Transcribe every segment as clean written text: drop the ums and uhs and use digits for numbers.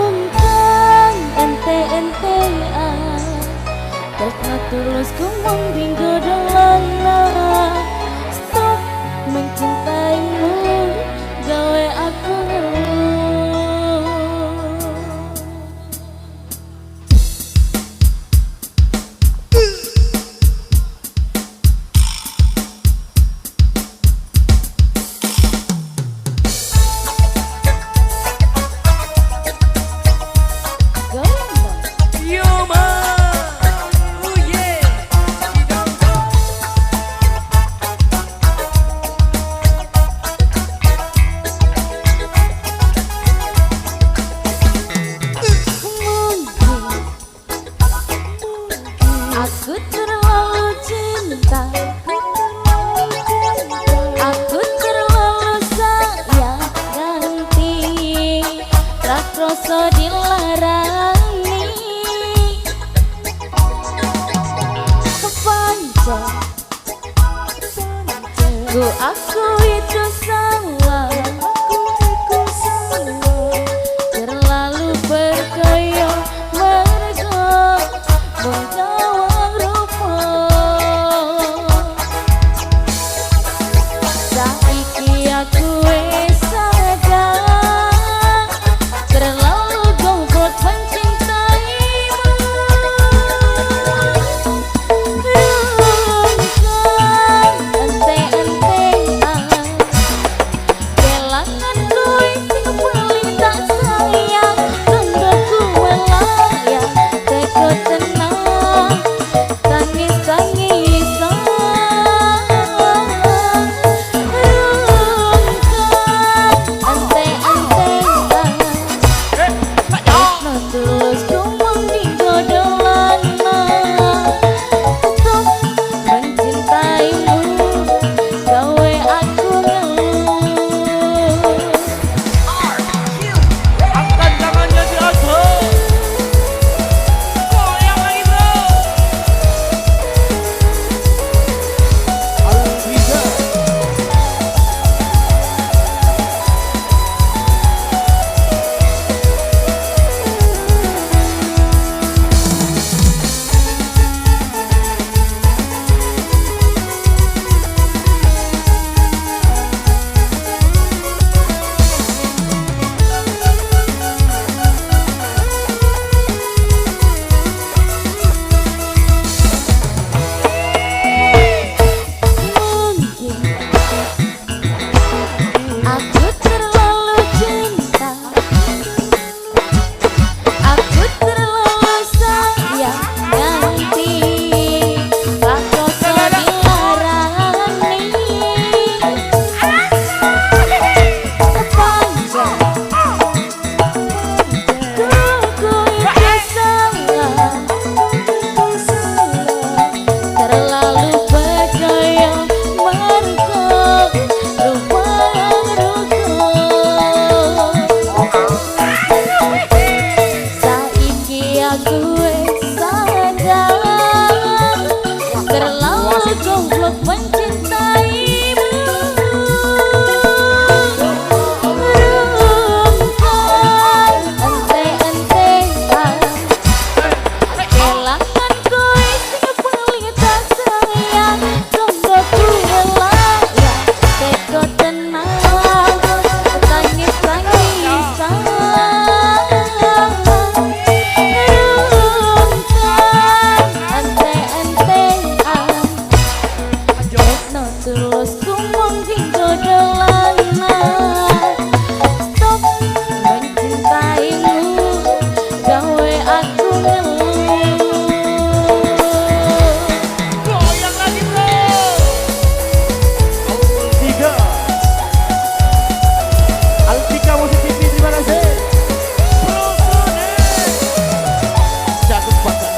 Rumpang ente-entean Tresno tulus ku mung dinggo dolana Stop mencintaimu gawe aku ngeluh Aku terlalu cinta, aku terlalu sayang ganti rakroso dilarani kepanca ku aku itu salah terlalu berkoyo mergo menggawang rupa saiki aku wis sadar terlalu goblok mencintaimu rungkang ente-entean kelangan kowe sing paling tak sayang tanggaku melayang teko tenang tangis-tangisan rungkang ente-entean Tresno tulus ku mung dinggo dolana Stop mencintaimu gawe aku ngeluh Angkat tangannya di atas. Goyang lagi bro. Alvida. Mungkin aku terlalu cinta, aku terlalu sayang ganti rakroso dilarani kepanca ku itu salah terlalu percaya mergo rupa-rupa saiki aku wis sadar terlalu goblok mencintaimu rungkang ente-entean kelangan kowe sing paling tak sayang tanggaku melayang teko tenang tangis-tangisan rungkang ente-entean Tresno tulus ku mung dinggo dolana Stop mencintaimu gawe aku ngeluh Goyang lagi bro. Alvida. Alvika Musik TV terima kasih. Bro Sone. Cakep banget.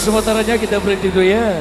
sementaranya kita berhenti dulu ya.